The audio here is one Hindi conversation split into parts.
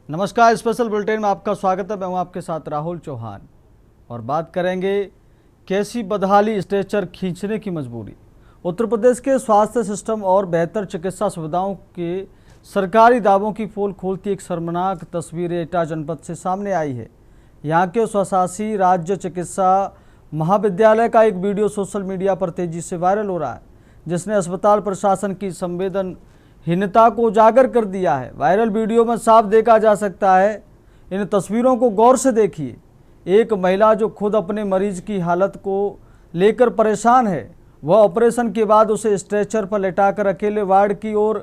नमस्कार, स्पेशल बुलेटिन में आपका स्वागत है। मैं हूं आपके साथ राहुल चौहान और बात करेंगे कैसी बदहाली स्ट्रेचर खींचने की मजबूरी। उत्तर प्रदेश के स्वास्थ्य सिस्टम और बेहतर चिकित्सा सुविधाओं के सरकारी दावों की पोल खोलती एक शर्मनाक तस्वीर एटा जनपद से सामने आई है। यहाँ के स्वशासी राज्य चिकित्सा महाविद्यालय का एक वीडियो सोशल मीडिया पर तेजी से वायरल हो रहा है, जिसने अस्पताल प्रशासन की संवेदनहीनता को उजागर कर दिया है। वायरल वीडियो में साफ देखा जा सकता है, इन तस्वीरों को गौर से देखिए। एक महिला जो खुद अपने मरीज की हालत को लेकर परेशान है, वह ऑपरेशन के बाद उसे स्ट्रेचर पर लेटाकर अकेले वार्ड की ओर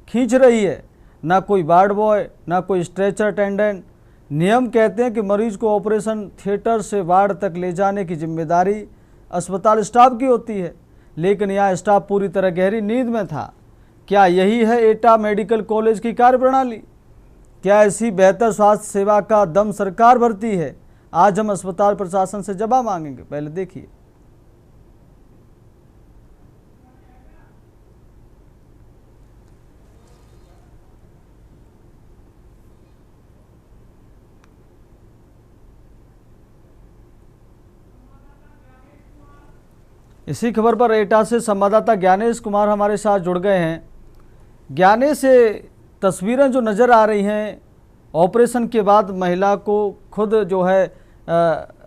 खींच रही है। ना कोई वार्ड बॉय, ना कोई स्ट्रेचर अटेंडेंट। नियम कहते हैं कि मरीज को ऑपरेशन थिएटर से वार्ड तक ले जाने की जिम्मेदारी अस्पताल स्टाफ की होती है, लेकिन यह स्टाफ पूरी तरह गहरी नींद में था। क्या यही है एटा मेडिकल कॉलेज की कार्यप्रणाली? क्या ऐसी बेहतर स्वास्थ्य सेवा का दम सरकार भरती है? आज हम अस्पताल प्रशासन से जवाब मांगेंगे। पहले देखिए। इसी खबर पर एटा से संवाददाता ज्ञानेश कुमार हमारे साथ जुड़ गए हैं। ज्ञानेश, से तस्वीरें जो नज़र आ रही हैं, ऑपरेशन के बाद महिला को खुद जो है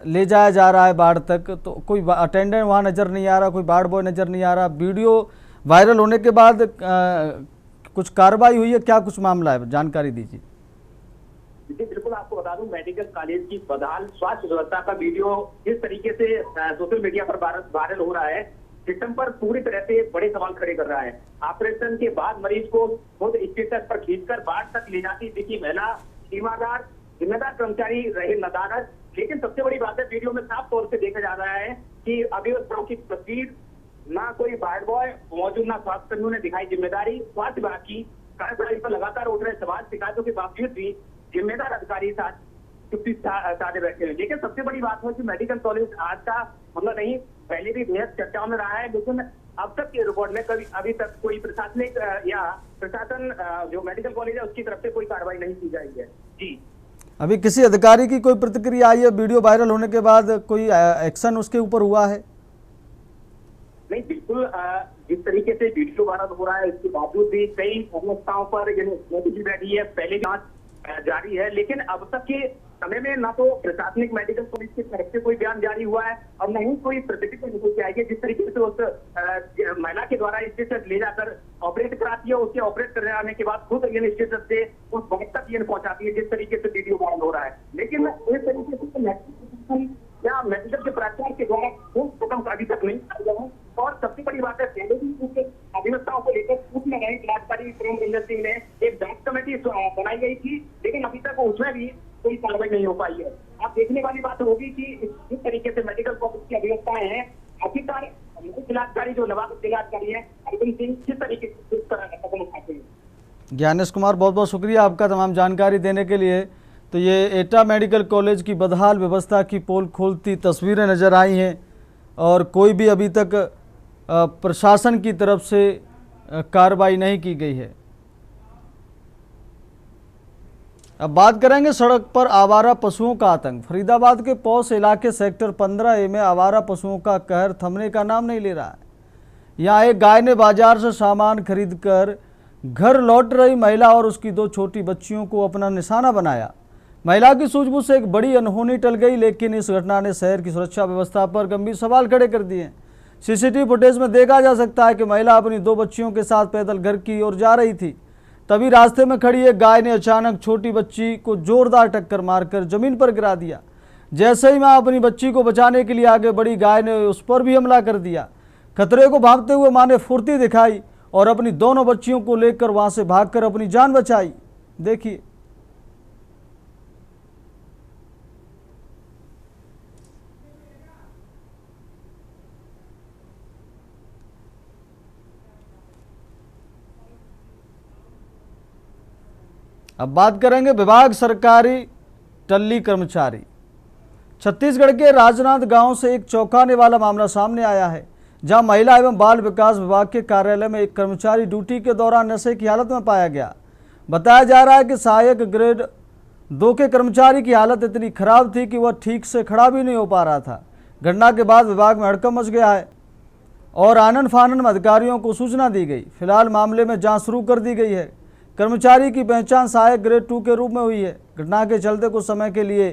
ले जाया जा रहा है वार्ड तक, तो कोई अटेंडेंट वहाँ नज़र नहीं आ रहा, कोई वार्ड बॉय नज़र नहीं आ रहा। वीडियो वायरल होने के बाद कुछ कार्रवाई हुई है, क्या कुछ मामला है, जानकारी दीजिए। जी बिल्कुल, आपको बता दूं, मेडिकल कॉलेज की बदहाल स्वास्थ्य व्यवस्था का वीडियो जिस तरीके से सोशल मीडिया पर वायरल हो रहा है, सिस्टम पर पूरी तरह से बड़े सवाल खड़े कर रहा है। ऑपरेशन के बाद मरीज को खुद स्टेटस पर खींचकर वार्ड तक ले जाती दिखी महिला, ईमानदार जिम्मेदार कर्मचारी रहे नदारत। लेकिन सबसे बड़ी बात है, वीडियो में साफ तौर से देखा जा रहा है कि अभिभावकों की तस्वीर, ना कोई वार्ड बॉय मौजूद, ना स्वास्थ्य कर्मियों ने दिखाई जिम्मेदारी। स्वास्थ्य विभाग की कार्यप्रणाली पर लगातार उठ रहे सवाल शिकायतों के बावजूद भी जिम्मेदार अधिकारी साथ चुप्पी साधे बैठे हैं। लेकिन सबसे बड़ी बात है कि मेडिकल कॉलेज आज का मतलब नहीं, पहले भी बेहद चर्चाओं में रहा है, लेकिन अब तक के रिकॉर्ड में कभी अभी तक कोई प्रशासनिक या प्रशासन जो मेडिकल कॉलेज है उसकी तरफ से कोई कार्रवाई नहीं की जाई है। जी, अभी किसी अधिकारी की कोई प्रतिक्रिया आई है? वीडियो वायरल होने के बाद कोई एक्शन उसके ऊपर हुआ है? नहीं, बिल्कुल जिस तरीके से वीडियो वायरल हो रहा है इसके बावजूद भी कई संस्थाओं पर बैठी है, पहले जांच जारी है, लेकिन अब तक के समय में ना तो प्रशासनिक मेडिकल कॉलेज की तरफ से कोई बयान जारी हुआ है और न ही कोई प्रतिक्रिया निकल के आई है। जिस तरीके से उस महिला के द्वारा स्टेटस ले जाकर ऑपरेट कराती है, उसके ऑपरेट करने आने के बाद खुद ये स्टेटस से उस वक्त तक ये पहुंचाती है, जिस तरीके से वीडियो वायरल हो रहा है। लेकिन इस तरीके से या मेडिकल के प्राचार्य के द्वारा खत्म अभी तक नहीं किया गया है। और सबसे बड़ी बात है, पहले भी अधिवक्ताओं को लेकर पूछने गए जिलाधिकारी प्रेमचंद्र सिंह ने एक जांच कमेटी बनाई गई थी, लेकिन अभी तक उसमें भी कोई कार्रवाई नहीं हो पाई है। अब देखने वाली बात होगी कि जिस तरीके से मेडिकल कॉलेज की अधिवक्ताएं हैं, आखिरकार जिलाधिकारी जो नवाब जिलाधिकारी है अरविंद सिंह किस तरीके से कदम उठाते हैं। ज्ञानेश कुमार, बहुत बहुत शुक्रिया आपका तमाम जानकारी देने के लिए। तो ये एटा मेडिकल कॉलेज की बदहाल व्यवस्था की पोल खोलती तस्वीरें नज़र आई हैं और कोई भी अभी तक प्रशासन की तरफ से कार्रवाई नहीं की गई है। अब बात करेंगे सड़क पर आवारा पशुओं का आतंक। फरीदाबाद के पौष इलाके सेक्टर 15A में आवारा पशुओं का कहर थमने का नाम नहीं ले रहा है। यहाँ एक गाय ने बाजार से सामान खरीदकर घर लौट रही महिला और उसकी 2 छोटी बच्चियों को अपना निशाना बनाया। महिला की सूझबूझ से एक बड़ी अनहोनी टल गई, लेकिन इस घटना ने शहर की सुरक्षा व्यवस्था पर गंभीर सवाल खड़े कर दिए। सीसीटीवी फुटेज में देखा जा सकता है कि महिला अपनी 2 बच्चियों के साथ पैदल घर की ओर जा रही थी। तभी रास्ते में खड़ी एक गाय ने अचानक छोटी बच्ची को जोरदार टक्कर मारकर जमीन पर गिरा दिया। जैसे ही मां अपनी बच्ची को बचाने के लिए आगे बढ़ी, गाय ने उस पर भी हमला कर दिया। खतरे को भांपते हुए मां ने फुर्ती दिखाई और अपनी दोनों बच्चियों को लेकर वहां से भागकर अपनी जान बचाई। देखिए। अब बात करेंगे विभाग सरकारी टल्ली कर्मचारी। छत्तीसगढ़ के राजनांद गांव से एक चौंकाने वाला मामला सामने आया है, जहां महिला एवं बाल विकास विभाग के कार्यालय में एक कर्मचारी ड्यूटी के दौरान नशे की हालत में पाया गया। बताया जा रहा है कि सहायक ग्रेड दो के कर्मचारी की हालत इतनी खराब थी कि वह ठीक से खड़ा भी नहीं हो पा रहा था। घटना के बाद विभाग में हड़कंप मच गया है और आनन फानन में अधिकारियों को सूचना दी गई। फिलहाल मामले में जांच शुरू कर दी गई है। कर्मचारी की पहचान सहायक ग्रेड 2 के रूप में हुई है। घटना के चलते कुछ समय के लिए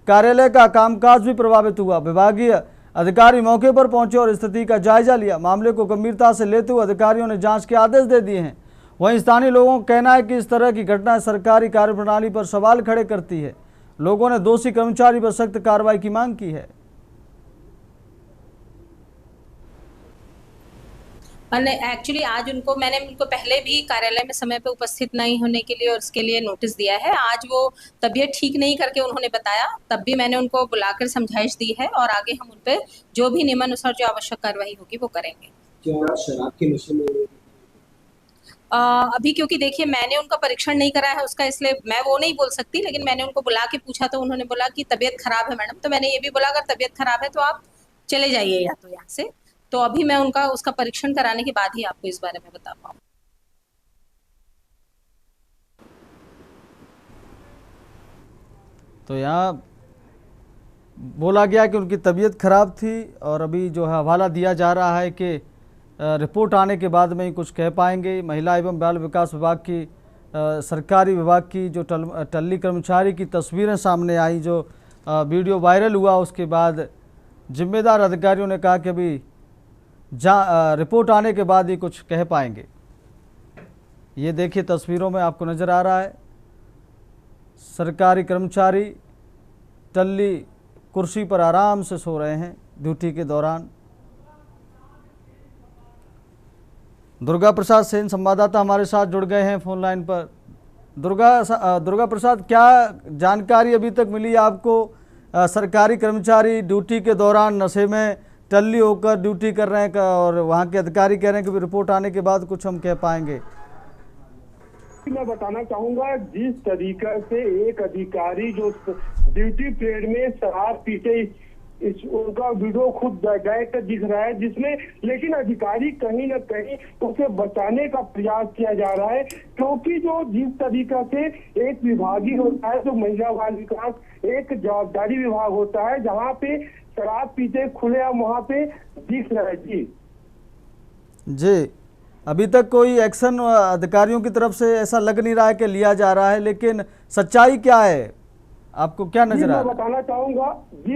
कार्यालय का कामकाज भी प्रभावित हुआ। विभागीय अधिकारी मौके पर पहुंचे और स्थिति का जायजा लिया। मामले को गंभीरता से लेते हुए अधिकारियों ने जांच के आदेश दे दिए हैं। वहीं स्थानीय लोगों का कहना है कि इस तरह की घटना सरकारी कार्यप्रणाली पर सवाल खड़े करती है। लोगों ने दोषी कर्मचारी पर सख्त कार्रवाई की मांग की है। एक्चुअली आज मैंने उनको पहले भी कार्यालय में समय पे उपस्थित नहीं होने के लिए और उसके लिए नोटिस दिया है। आज वो तबीयत ठीक नहीं करके उन्होंने बताया, तब भी मैंने उनको बुलाकर समझाइश दी है और आगे हम उन पे जो भी नियमानुसार जो आवश्यक कार्रवाई होगी वो करेंगे। क्या शराब के नशे में अभी क्योंकि देखिए मैंने उनका परीक्षण नहीं करा है उसका, इसलिए मैं वो नहीं बोल सकती, लेकिन मैंने उनको बुला के पूछा तो उन्होंने बोला कि तबीयत खराब है मैडम। तो मैंने ये भी बोला अगर तबीयत खराब है तो आप चले जाइए या तो यहाँ से। तो अभी मैं उसका परीक्षण कराने के बाद ही आपको इस बारे में बता पाऊँ। तो यहाँ बोला गया कि उनकी तबीयत खराब थी और अभी जो है हवाला दिया जा रहा है कि रिपोर्ट आने के बाद में ही कुछ कह पाएंगे। महिला एवं बाल विकास विभाग की सरकारी विभाग की जो टल्ली कर्मचारी की तस्वीरें सामने आई, जो वीडियो वायरल हुआ, उसके बाद जिम्मेदार अधिकारियों ने कहा कि अभी रिपोर्ट आने के बाद ही कुछ कह पाएंगे। ये देखिए तस्वीरों में आपको नज़र आ रहा है सरकारी कर्मचारी टल्ली कुर्सी पर आराम से सो रहे हैं ड्यूटी के दौरान। दुर्गा प्रसाद सेन संवाददाता हमारे साथ जुड़ गए हैं फोन लाइन पर। दुर्गा प्रसाद, क्या जानकारी अभी तक मिली आपको? सरकारी कर्मचारी ड्यूटी के दौरान नशे में टल्ली होकर ड्यूटी कर रहे हैं और वहाँ के अधिकारी कह रहे हैं कि रिपोर्ट आने के बाद कुछ हम कह पाएंगे। मैं बताना चाहूंगा जिस तरीके से एक अधिकारी जो ड्यूटी पीरियड में शराब पीते उनका वीडियो खुद डायरेक्ट दिख रहा है, जिसमें लेकिन अधिकारी कहीं न कहीं उसे बचाने का प्रयास किया जा रहा है, क्योंकि जो जिस तरीका से एक विभागीय होता है, जो महिला बाल विकास एक जवाबदारी विभाग होता है, जहाँ पे शराब पीते खुलेआम वहाँ पे दिख रहा है। जी, अभी तक कोई एक्शन अधिकारियों की तरफ से ऐसा लग नहीं रहा है कि लिया जा रहा है, लेकिन सच्चाई क्या है, आपको क्या नजर आ रहा है?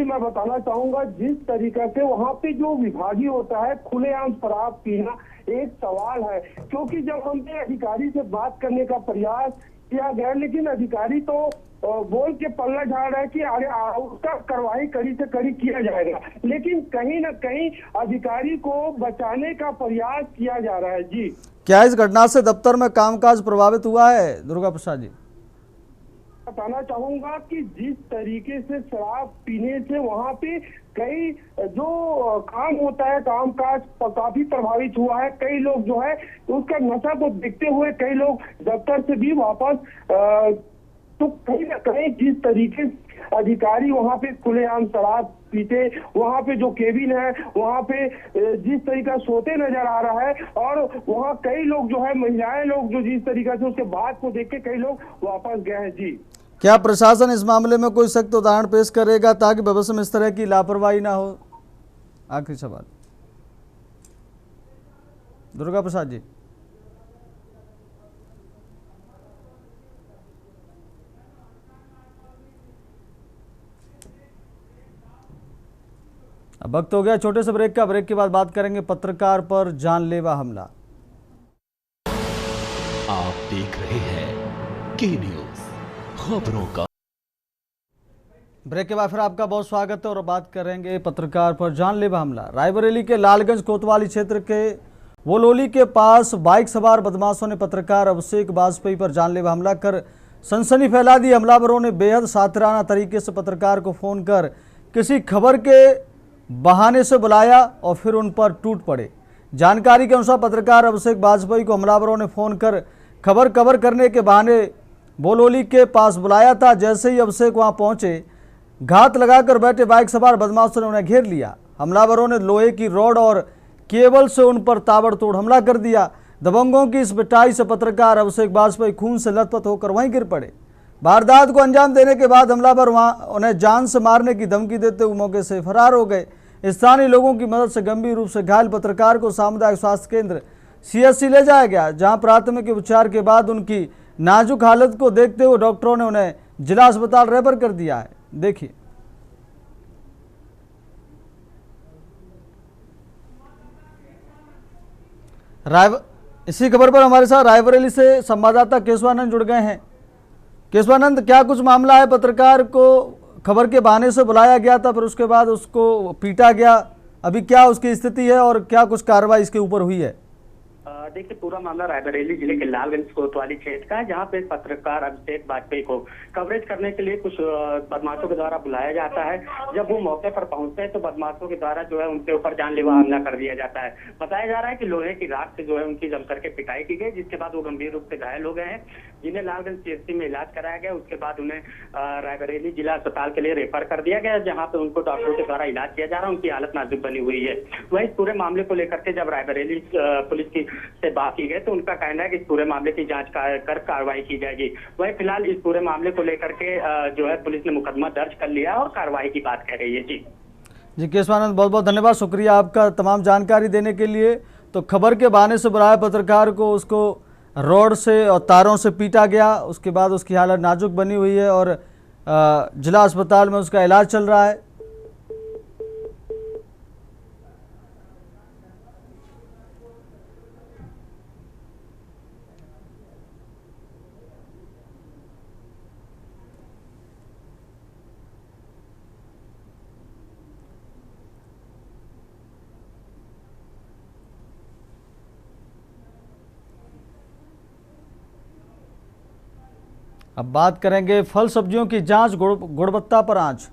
मैं बताना चाहूंगा जिस तरीके से वहाँ पे जो विभागीय होता है खुलेआम शराब पीना एक सवाल है, क्योंकि जब हमने अधिकारी से बात करने का प्रयास किया गया, लेकिन अधिकारी तो बोल के पल्ला झाड़ रहा है कि उसका कार्रवाई कड़ी से कड़ी किया जाएगा, लेकिन कहीं न कहीं अधिकारी को बचाने का प्रयास किया जा रहा है। जी, क्या इस घटना से दफ्तर में कामकाज प्रभावित हुआ है दुर्गा प्रसाद जी? बताना चाहूंगा कि जिस तरीके से शराब पीने से वहाँ पे कई जो काम होता है कामकाज काफी प्रभावित हुआ है। कई लोग जो है उसका नशा को देखते हुए कई लोग दफ्तर से भी वापस तो कहीं ना कहीं जिस तरीके से अधिकारी वहाँ पे खुलेआम शराब पीते, वहाँ पे जो केबिन है वहाँ पे जिस तरीका सोते नजर आ रहा है, और वहाँ कई लोग जो है महिलाएं लोग जो जिस तरीके से उसके बात को देख के कई लोग वापस गए हैं। जी, क्या प्रशासन इस मामले में कोई सख्त उदाहरण पेश करेगा ताकि भविष्य में इस तरह की लापरवाही ना हो? आखिरी सवाल दुर्गा प्रसाद जी। अब वक्त हो गया छोटे से ब्रेक का। ब्रेक के बाद बात करेंगे पत्रकार पर जानलेवा हमला। आप देख रहे हैं के न्यूज खबरों का। ब्रेक के बाद फिर आपका बहुत स्वागत है और बात करेंगे पत्रकार पर जानलेवा हमला। रायबरेली के लालगंज कोतवाली क्षेत्र के वोलोली के पास बाइक सवार बदमाशों ने पत्रकार अभिषेक वाजपेयी पर जानलेवा हमला कर सनसनी फैला दी। हमलावरों ने बेहद सातिराना तरीके से पत्रकार को फोन कर किसी खबर के बहाने से बुलाया और फिर उन पर टूट पड़े। जानकारी के अनुसार पत्रकार अभिषेक वाजपेयी को हमलावरों ने फोन कर खबर कवर करने के बहाने बोलोली के पास बुलाया था। जैसे ही अभिषेक वहां पहुंचे, घात लगाकर बैठे बाइक सवार बदमाशों ने उन्हें घेर लिया। हमलावरों ने लोहे की रॉड और केबल से उन पर ताबड़तोड़ हमला कर दिया। दबंगों की इस पिटाई से पत्रकार अभिषेक वाजपेयी खून से लथपथ होकर वहीं गिर पड़े। वारदात को अंजाम देने के बाद हमलावर वहां उन्हें जान से मारने की धमकी देते हुए मौके से फरार हो गए। स्थानीय लोगों की मदद से गंभीर रूप से घायल पत्रकार को सामुदायिक स्वास्थ्य केंद्र CSC ले जाया गया, जहां प्राथमिक उपचार के बाद उनकी नाजुक हालत को देखते हुए डॉक्टरों ने उन्हें जिला अस्पताल रेफर कर दिया है। देखिए इसी खबर पर हमारे साथ रायबरेली से संवाददाता केशवानंद जुड़ गए हैं। केशवानंद, क्या कुछ मामला है? पत्रकार को खबर के बहाने से बुलाया गया था, फिर उसके बाद उसको पीटा गया, अभी क्या उसकी स्थिति है और क्या कुछ कार्रवाई इसके ऊपर हुई है? देखिए, पूरा मामला रायबरेली जिले के लालगंज कोतवाली क्षेत्र का है, जहां पे पत्रकार अभिषेक वाजपेयी को कवरेज करने के लिए कुछ बदमाशों के द्वारा बुलाया जाता है। जब वो मौके पर पहुंचते हैं तो बदमाशों के द्वारा जो है उनके ऊपर जानलेवा हमला कर दिया जाता है। बताया जा रहा है कि लोहे की राख से जो है उनकी जम करके पिटाई की गई, जिसके बाद वो गंभीर रूप से घायल हो गए हैं, जिन्हें लालगंज CSC में इलाज कराया गया। उसके बाद उन्हें रायबरेली जिला अस्पताल के लिए रेफर कर दिया गया, जहाँ पे उनको डॉक्टरों के द्वारा इलाज किया जा रहा है। उनकी हालत नाजुक बनी हुई है। वही इस पूरे मामले को लेकर के जब रायबरेली पुलिस की से बात की गई तो उनका कहना है कि इस पूरे मामले की जांच कर कार्रवाई की जाएगी। वही फिलहाल इस पूरे मामले को लेकर के जो है पुलिस ने मुकदमा दर्ज कर लिया और कार्रवाई की बात कह रही है। जी केशवानंद, बहुत बहुत धन्यवाद, शुक्रिया आपका तमाम जानकारी देने के लिए। तो खबर के बहाने से बुलाया पत्रकार को, उसको रॉड से और तारों से पीटा गया, उसके बाद उसकी हालत नाजुक बनी हुई है और जिला अस्पताल में उसका इलाज चल रहा है। अब बात करेंगे फल सब्जियों की जांच गुणवत्ता पर आंच।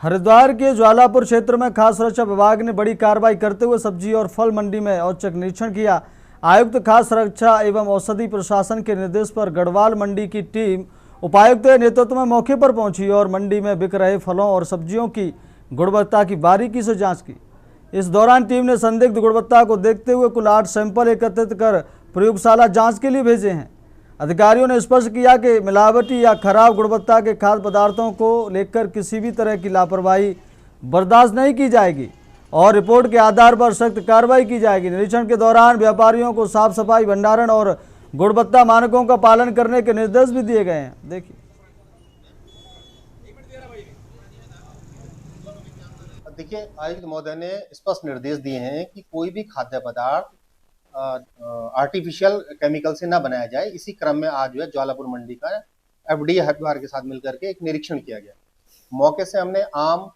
हरिद्वार के ज्वालापुर क्षेत्र में खाद्य सुरक्षा विभाग ने बड़ी कार्रवाई करते हुए सब्जी और फल मंडी में औचक निरीक्षण किया। आयुक्त खाद्य सुरक्षा एवं औषधि प्रशासन के निर्देश पर गढ़वाल मंडी की टीम उपायुक्त के नेतृत्व में मौके पर पहुंची और मंडी में बिक रहे फलों और सब्जियों की गुणवत्ता की बारीकी से जाँच की। इस दौरान टीम ने संदिग्ध गुणवत्ता को देखते हुए कुल 8 सैंपल एकत्रित कर प्रयोगशाला जाँच के लिए भेजे हैं। अधिकारियों ने स्पष्ट किया कि मिलावटी या खराब गुणवत्ता के खाद्य पदार्थों को लेकर किसी भी तरह की लापरवाही बर्दाश्त नहीं की जाएगी और रिपोर्ट के आधार पर सख्त कार्रवाई की जाएगी। निरीक्षण के दौरान व्यापारियों को साफ सफाई, भंडारण और गुणवत्ता मानकों का पालन करने के निर्देश भी दिए गए हैं। देखिए, आयुक्त महोदय ने स्पष्ट निर्देश दिए हैं कि कोई भी खाद्य पदार्थ आर्टिफिशियल केमिकल से ना बनाया जाए। इसी क्रम में आज जो है ज्वालापुर मंडी का FDA हरिद्वार के साथ मिलकर के एक निरीक्षण किया गया। मौके से हमने आम,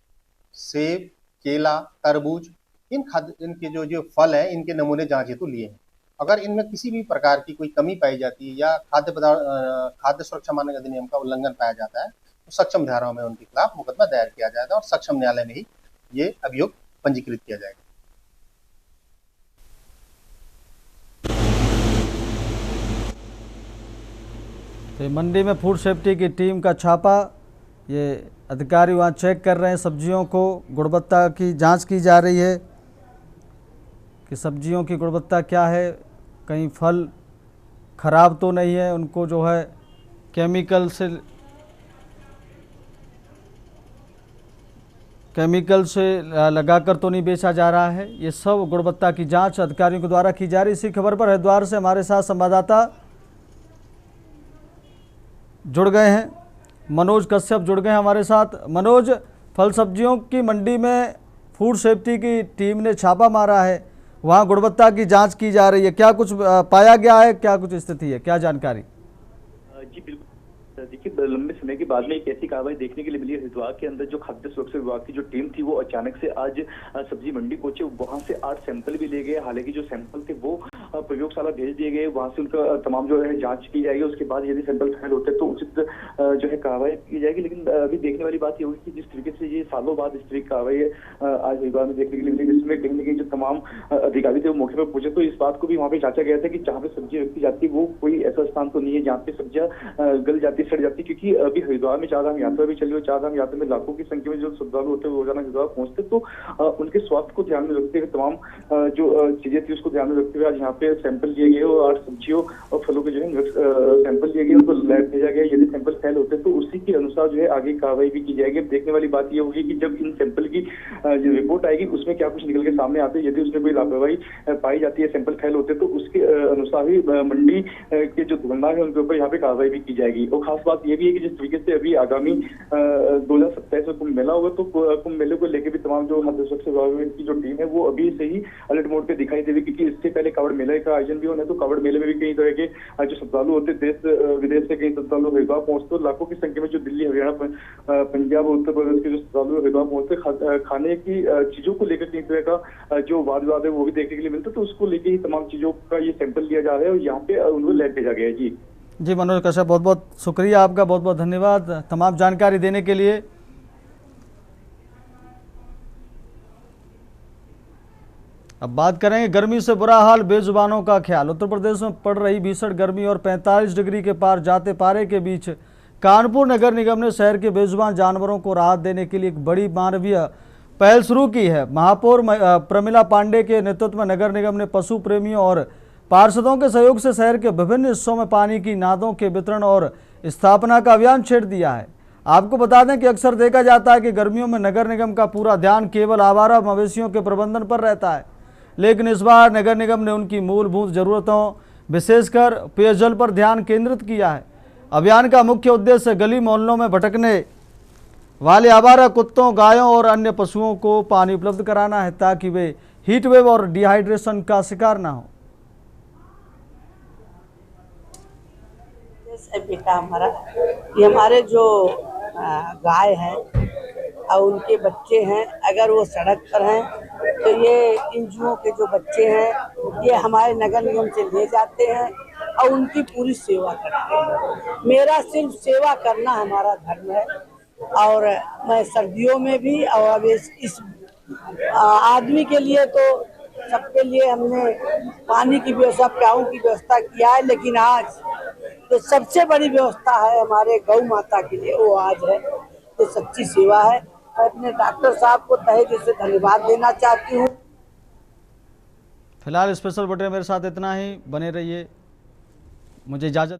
सेब, केला, तरबूज इनके जो फल है इनके नमूने जांच हेतु लिए हैं। अगर इनमें किसी भी प्रकार की कोई कमी पाई जाती है या खाद्य सुरक्षा मानक अधिनियम का उल्लंघन पाया जाता है तो सक्षम धाराओं में उनके खिलाफ मुकदमा दायर किया जाएगा और सक्षम न्यायालय में ही ये अभियोग पंजीकृत किया जाएगा। तो मंडी में फूड सेफ्टी की टीम का छापा, ये अधिकारी वहाँ चेक कर रहे हैं, सब्जियों को गुणवत्ता की जांच की जा रही है कि सब्जियों की गुणवत्ता क्या है, कहीं फल खराब तो नहीं है, उनको जो है केमिकल से लगाकर तो नहीं बेचा जा रहा है। ये सब गुणवत्ता की जांच अधिकारियों के द्वारा की जा रही है। इसी खबर पर हरिद्वार से हमारे साथ संवाददाता जुड़ गए हैं, मनोज कश्यप जुड़ गए हैं हमारे साथ। मनोज, फल सब्जियों की मंडी में फूड सेफ्टी की टीम ने छापा मारा है, वहां गुणवत्ता की जांच की जा रही है, क्या कुछ पाया गया है, क्या कुछ स्थिति है, क्या जानकारी? जी बिल्कुल, देखिए लंबे समय के बाद में एक ऐसी कार्रवाई देखने के लिए मिली है। हरिद्वार के अंदर जो खाद्य सुरक्षा विभाग की जो टीम थी वो अचानक से आज सब्जी मंडी पहुंचे, वहां से 8 सैंपल भी ले गए। हालांकि जो सैंपल थे वो प्रयोगशाला भेज दिए गए, वहां से उनका तमाम जो है जांच की जाएगी। उसके बाद यदि सैंपल फेल होते तो उचित जो है कार्रवाई की जाएगी। लेकिन अभी देखने वाली बात ये होगी कि जिस तरीके से ये सालों बाद इस तरीके की कार्रवाई आज हरिद्वार में देखने के लिए मिली, जिसमें कहीं ना कहीं जो तमाम अधिकारी थे वो मौके पर पहुंचे तो इस बात को भी वहाँ पे जांचा गया था कि जहाँ पे सब्जी रखी जाती है वो कोई ऐसा स्थान तो नहीं है जहाँ पे सब्जियां गल जाती, सड़ जाती। क्योंकि अभी हरिद्वार में चारधाम यात्रा भी चली हुई, चारधाम यात्रा में लाखों की संख्या में जो श्रद्धालु होते हैं रोजाना हरिद्वार पहुंचते, तो उनके स्वास्थ्य को ध्यान में रखते हुए तमाम जो चीजें थी उसको ध्यान में रखते हुए आज यहाँ पे पे सैंपल लिए गए और 8 सब्जियों और फलों के जो है सैंपल लिए गए, उनको लैब भेजा गया। यदि सैंपल फेल होते तो उसी के अनुसार जो है आगे कार्रवाई भी की जाएगी। अब देखने वाली बात ये होगी कि जब इन सैंपल की जो रिपोर्ट आएगी उसमें क्या कुछ निकल के सामने आते हैं। यदि उसमें कोई लापरवाही पाई जाती है, सैंपल फेल होते तो उसके अनुसार ही मंडी के जो दुकानदार है उनके ऊपर यहाँ पे कार्रवाई भी की जाएगी। और खास बात ये भी है कि जिस तरीके से अभी आगामी 2027 में कुंभ मेला होगा तो कुंभ मेले को लेकर भी तमाम जो खाद्य सुरक्षा विभाग की जो टीम है वो अभी से ही अलर्ट मोड पे दिखाई देगी, क्योंकि इससे पहले कावड़ मेले का आयोजन भी होना है। तो कावड़ मेले में भी कई तरह के जो श्रद्धालु होते देश विदेश से कई श्रद्धालु हरिद्वार पहुंचते, लाखों की संख्या में जो दिल्ली, हरियाणा, पंजाब, उत्तर प्रदेश के जो श्रद्धालु हरिद्वार पहुंचते, खाने की चीजों को लेकर कई तरह का जो वाद विवाद है वो भी देखने के लिए मिलता है। तो उसको लेकर ही तमाम चीजों का ये सैंपल लिया जा रहा है और यहाँ पे उनको लैब भेजा गया है। जी मनोज कश्यप, बहुत बहुत शुक्रिया आपका, बहुत बहुत धन्यवाद तमाम जानकारी देने के लिए। अब बात करेंगे गर्मी से बुरा हाल, बेजुबानों का ख्याल। उत्तर प्रदेश में पड़ रही भीषण गर्मी और 45 डिग्री के पार जाते पारे के बीच कानपुर नगर निगम ने शहर के बेजुबान जानवरों को राहत देने के लिए एक बड़ी मानवीय पहल शुरू की है। महापौर प्रमिला पांडे के नेतृत्व में नगर निगम ने पशु प्रेमियों और पार्षदों के सहयोग से शहर के विभिन्न हिस्सों में पानी की नादों के वितरण और स्थापना का अभियान छेड़ दिया है। आपको बता दें कि अक्सर देखा जाता है कि गर्मियों में नगर निगम का पूरा ध्यान केवल आवारा मवेशियों के प्रबंधन पर रहता है, लेकिन इस बार नगर निगम ने उनकी मूलभूत जरूरतों विशेषकर पेयजल पर ध्यान केंद्रित किया है। अभियान का मुख्य उद्देश्य गली मोहल्लों में भटकने वाले आवारा कुत्तों, गायों और अन्य पशुओं को पानी उपलब्ध कराना है ताकि वे हीट वेव और डिहाइड्रेशन का शिकार ना हो। बेटा हमारा ये हमारे जो गाय हैं और उनके बच्चे हैं, अगर वो सड़क पर हैं तो ये इन जुओं के जो बच्चे हैं ये हमारे नगर निगम से ले जाते हैं और उनकी पूरी सेवा करते हैं। मेरा सिर्फ सेवा करना हमारा धर्म है और मैं सर्दियों में भी और अब इस आदमी के लिए तो सबके लिए हमने पानी की व्यवस्था, प्याऊ की व्यवस्था किया है, लेकिन आज तो सबसे बड़ी व्यवस्था है हमारे गौ माता के लिए, वो आज है। तो सच्ची सेवा है। मैं अपने डॉक्टर साहब को तहे दिल से धन्यवाद देना चाहती हूँ। फिलहाल स्पेशल बुलेटिन मेरे साथ इतना ही, बने रहिए, मुझे इजाजत।